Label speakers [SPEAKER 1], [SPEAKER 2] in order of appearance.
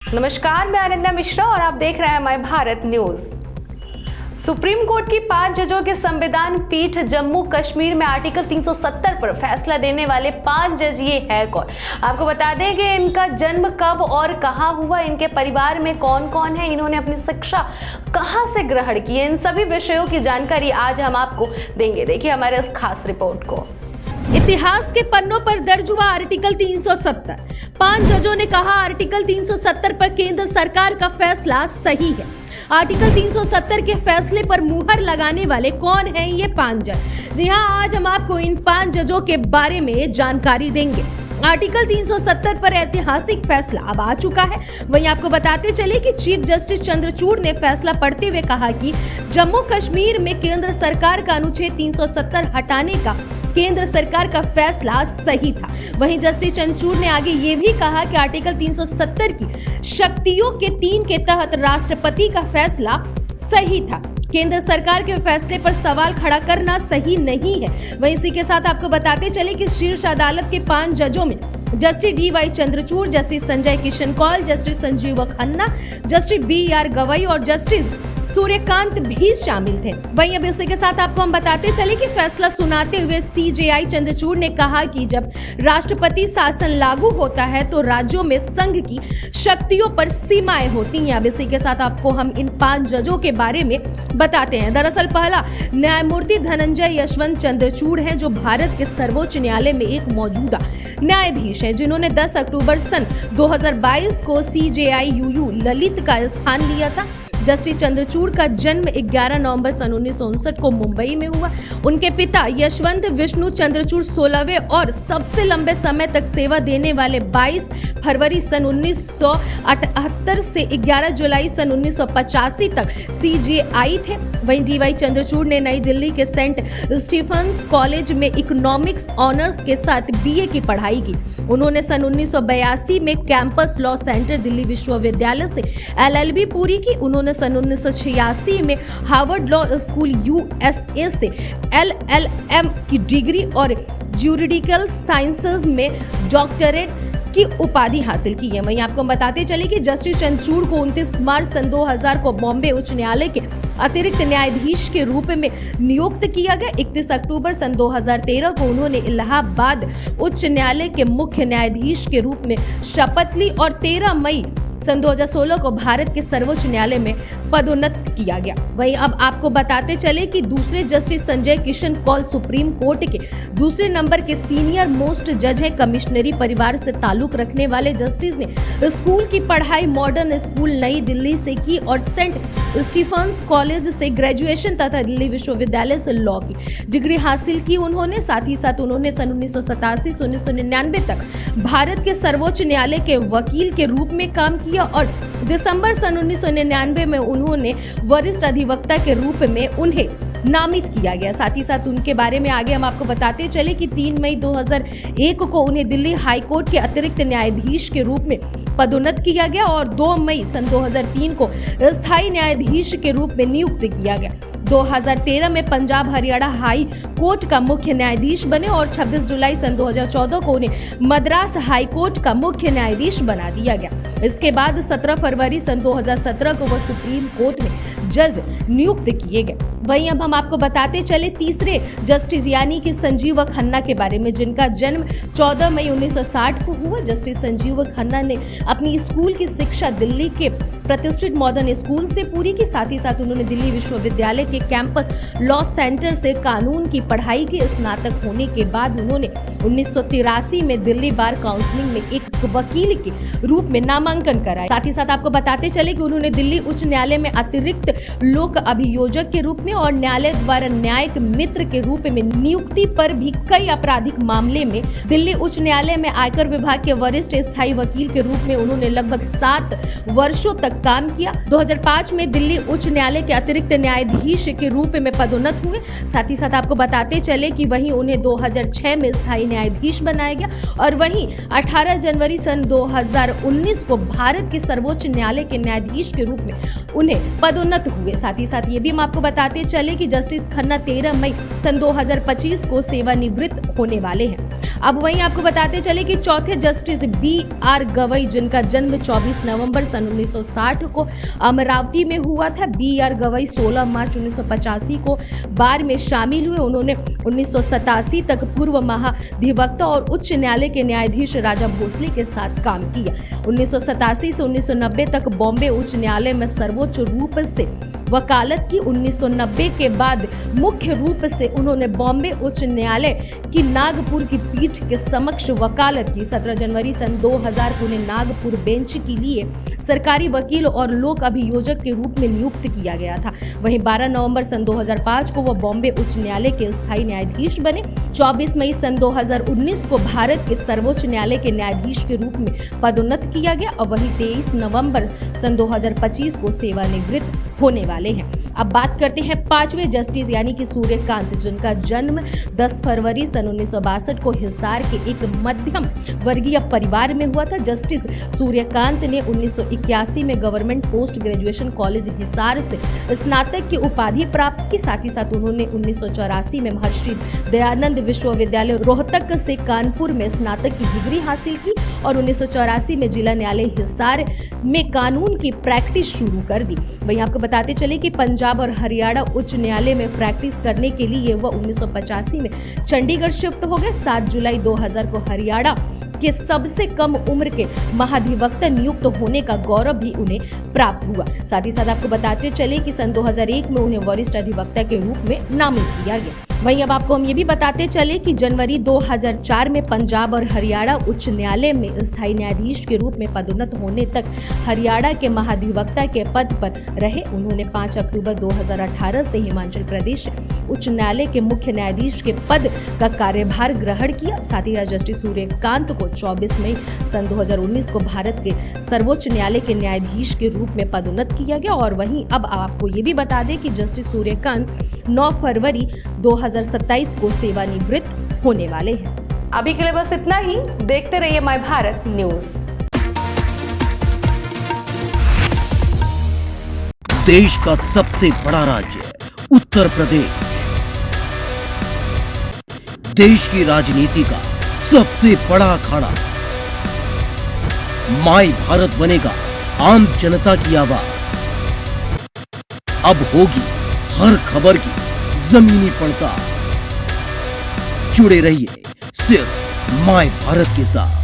[SPEAKER 1] नमस्कार, मैं आनंदा मिश्रा और आप देख रहे हैं my Bharat news. Supreme court की 5 जजों के संविधान पीठ जम्मू कश्मीर में आर्टिकल 370 पर फैसला देने वाले 5 जज ये है कौन? आपको बता दें कि इनका जन्म कब और कहां हुआ, इनके परिवार में कौन कौन है, इन्होंने अपनी शिक्षा कहां से ग्रहण की है, इन सभी विषयों की जानकारी आज हम आपको देंगे। देखिए हमारे इस खास रिपोर्ट को।
[SPEAKER 2] इतिहास के पन्नों पर दर्ज हुआ आर्टिकल 370। 5 जजों ने कहा आर्टिकल 370 पर केंद्र सरकार का फैसला सही है। आर्टिकल 370 के फैसले पर मुहर लगाने वाले कौन हैं ये 5 जज? जी हां, आज हम आपको इन 5 जजों के बारे में जानकारी देंगे। आर्टिकल 370 पर ऐतिहासिक फैसला अब आ चुका है। वहीं आपको बताते चले कि चीफ जस्टिस चंद्रचूड़ ने फैसला पढ़ते हुए कहा कि जम्मू कश्मीर में केंद्र सरकार का अनुच्छेद 370 हटाने का केंद्र सरकार का फैसला सही था। वहीं जस्टिस चंद्रचूड़ ने आगे ये भी कहा कि आर्टिकल 370 की शक्तियों के 3 के तहत राष्ट्रपति का फैसला सही था। केंद्र सरकार के फैसले पर सवाल खड़ा करना सही नहीं है। वहीं इसी के साथ आपको बताते चले कि शीर्ष अदालत के 5 जजों में justice D Y. Chandrachud, justice Sanjay Kishan Kaul, justice Sanjiv Khanna, justice B R. Gavai और जस्टिस सूर्यकांत भी शामिल थे। वहीं अब इसी के साथ आपको हम बताते चले कि फैसला सुनाते हुए सीजेआई चंद्रचूड़ ने कहा कि जब राष्ट्रपति शासन लागू होता है तो राज्यों में संघ की शक्तियों पर सीमाएं होती हैं। अब इसी के साथ आपको हम इन 5 जजों के बारे में बताते हैं। दरअसल पहला न्यायमूर्ति धनंजय यशवंत चंद्रचूड़ हैं, जो भारत के सर्वोच्च न्यायालय में एक मौजूदा न्यायाधीश हैं, जिन्होंने 10 अक्टूबर सन 2022 को सीजेआई यूयू ललित का स्थान लिया था। जस्टिस चंद्रचूड़ का जन्म 11 नवंबर सन 1959 को मुंबई में हुआ। उनके पिता यशवंत विष्णु चंद्रचूड़ 16वें और सबसे लंबे समय तक सेवा देने वाले 22 फरवरी सन 1978 से 11 जुलाई सन 1985 तक सीजेआई थे। वहीं डी.वाई. चंद्रचूड़ ने नई दिल्ली के सेंट स्टीफंस कॉलेज में इकोनॉमिक्स ऑनर्स के साथ बीए की पढ़ाई की। उन्होंने सन 1982 में कैंपस लॉ सेंटर दिल्ली विश्वविद्यालय से एलएलबी पूरी की। उन्होंने सन 1986 में हार्वर्ड लॉ स्कूल यूएसए से एलएलएम की डिग्री और ज्यूरिडिकल साइंसेज में डॉक्टरेट की उपाधि हासिल की है। वहीं आपको बताते चले कि जस्टिस चंद्रचूड़ को 29 मार्च सन 2000 को बॉम्बे उच्च न्यायालय के अतिरिक्त न्यायाधीश के रूप में नियुक्त किया गया। 31 अक्टूबर सन 2013 को उन्होंने इलाहाबाद उच्च न्यायालय के मुख्य न्यायाधीश के रूप में शपथ ली और 13 मई सन 2016 को भारत के सर्वोच्च न्यायालय में पदोन्नत किया गया। वहीं अब आपको बताते चले कि दूसरे justice Sanjay Kishan Kaul supreme court के दूसरे नंबर के सीनियर मोस्ट जज है। कमिश्नरी परिवार से ताल्लुक रखने वाले जस्टिस ने स्कूल की पढ़ाई मॉडर्न स्कूल नई दिल्ली से की और सेंट स्टीफंस कॉलेज से ग्रेजुएशन तथा दिल्ली विश्वविद्यालय से लॉ की डिग्री हासिल की। उन्होंने साथ ही साथ उन्होंने सन 1987 से 1999 तक भारत के सर्वोच्च न्यायालय के वकील के रूप में काम किया और दिसंबर सन 1999 में उन्होंने वरिष्ठ अधिवक्ता के रूप में उन्हें नामित किया गया। साथ ही साथ उनके बारे में आगे हम आपको बताते चले कि 3 मई 2001 को उन्हें दिल्ली हाई कोर्ट के अतिरिक्त न्यायाधीश के रूप में पदोन्नत किया गया और 2 मई सन 2003 को स्थायी न्यायाधीश के रूप में नियुक्त किया गया। 2013 में पंजाब हरियाणा हाई कोर्ट का मुख्य न्यायाधीश बने और 26 जुलाई सन 2014 को उन्हें मद्रास हाई कोर्ट का मुख्य न्यायाधीश बना दिया गया। इसके बाद 17 फरवरी सन 2017 को वह सुप्रीम कोर्ट में जज नियुक्त किए गए। वहीं अब हम आपको बताते चले तीसरे जस्टिस यानी कि संजीव खन्ना के बारे में, जिनका जन्म 14 मई 1960 को हुआ। जस्टिस संजीव खन्ना ने अपनी स्कूल की शिक्षा दिल्ली के प्रतिष्ठित मॉडर्न स्कूल से पूरी की। साथ ही साथ उन्होंने दिल्ली विश्वविद्यालय के कैंपस लॉ सेंटर से कानून की पढ़ाई की। स्नातक होने के बाद उन्होंने 1983 में दिल्ली बार काउंसिलिंग में एक वकील के रूप में नामांकन कराया। साथ ही साथ आपको बताते चले कि उन्होंने दिल्ली उच्च न्यायालय में अतिरिक्त लोक अभियोजक के रूप में और न्यायालय द्वारा न्यायिक मित्र के रूप में नियुक्ति पर भी कई आपराधिक मामले में दिल्ली उच्च न्यायालय में आयकर विभाग के वरिष्ठ स्थायी वकील के रूप में उन्होंने लगभग 7 वर्षों तक काम किया। 2005 में दिल्ली उच्च न्यायालय के अतिरिक्त न्यायाधीश के रूप में पदोन्नत हुए। साथ ही साथ आपको बता बताते चले कि वहीं उन्हें 2006 में स्थायी न्यायाधीश बनाया गया और वहीं 18 जनवरी सन 2019 को भारत के सर्वोच्च न्यायालय के न्यायाधीश के रूप में उन्हें पदोन्नत हुए। साथ ही साथ ये भी हम आपको बताते चले कि जस्टिस खन्ना 13 मई सन 2025 को सेवानिवृत्त होने वाले हैं। अब वहीं आपको बताते चले कि चौथे जस्टिस B.R. गवई, जिनका जन्म 24 नवंबर सन 1960 को अमरावती में हुआ था। B.R. गवई 16 मार्च 1985 को बार में शामिल हुए। उन्होंने 1987 तक पूर्व महाधिवक्ता और उच्च न्यायालय के न्यायाधीश राजा भोसले के साथ काम किया। 1987 से 1990 तक बॉम्बे उच्च न्यायालय में सर्वोच्च रूप से वकालत की। 1990 के बाद मुख्य रूप से उन्होंने बॉम्बे उच्च न्यायालय की नागपुर की पीठ के समक्ष वकालत की। 17 जनवरी सन 2000 को उन्हें नागपुर बेंच के लिए सरकारी वकील और लोक अभियोजक के रूप में नियुक्त किया गया था। वहीं 12 नवंबर सन 2005 को वह बॉम्बे उच्च न्यायालय के स्थायी न्यायाधीश बने। 24 मई सन 2019 को भारत के सर्वोच्च न्यायालय के न्यायाधीश के रूप में पदोन्नत किया गया और वहीं 23 नवंबर सन 2025 को सेवानिवृत्त होने वाले हैं। अब बात करते हैं पांचवें जस्टिस यानी कि सूर्यकांत, जिनका जन्म 10 फरवरी सन 1962 को हिसार के एक मध्यम वर्गीय परिवार में हुआ था। जस्टिस सूर्यकांत ने 1981 में government post graduation college Hisar से स्नातक की उपाधि प्राप्त की। साथ ही साथ उन्होंने 1984 में महर्षि दयानंद विश्वविद्यालय रोहतक से कानपुर में स्नातक की डिग्री हासिल की और 1984 में जिला न्यायालय हिसार में कानून की प्रैक्टिस शुरू कर दी। वहीं आपको बताते चले कि पंजाब और हरियाणा उच्च न्यायालय में प्रैक्टिस करने के लिए वह 1985 में चंडीगढ़ शिफ्ट हो गए। 7 जुलाई 2000 को हरियाणा के सबसे कम उम्र के महाधिवक्ता नियुक्त होने का गौरव भी उन्हें प्राप्त हुआ। साथ ही साथ आपको बताते चले कि सन 2001 में उन्हें वरिष्ठ अधिवक्ता के रूप में नामित किया गया। वहीं अब आपको हम ये भी बताते चले कि जनवरी 2004 में पंजाब और हरियाणा उच्च न्यायालय में स्थायी न्यायाधीश के रूप में पदोन्नत होने तक हरियाणा के महाधिवक्ता के पद पर रहे। उन्होंने 5 अक्टूबर 2018 से हिमाचल प्रदेश उच्च न्यायालय के मुख्य न्यायाधीश के पद का कार्यभार ग्रहण किया। साथ ही जस्टिस सूर्यकांत को 24 मई सन 2019 को भारत के सर्वोच्च न्यायालय के न्यायाधीश के रूप में पदोन्नत किया गया। और वहीं अब आपको ये भी बता दें कि जस्टिस सूर्यकांत 9 फरवरी 2027 को सेवानिवृत्त होने वाले हैं।
[SPEAKER 1] अभी के लिए बस इतना ही। देखते रहिए माय भारत न्यूज।
[SPEAKER 3] देश का सबसे बड़ा राज्य उत्तर प्रदेश, देश की राजनीति का सबसे बड़ा अखाड़ा, माय भारत बनेगा आम जनता की आवाज। अब होगी हर खबर की जमीनी पड़ताल। जुड़े रहिए सिर्फ माय भारत के साथ।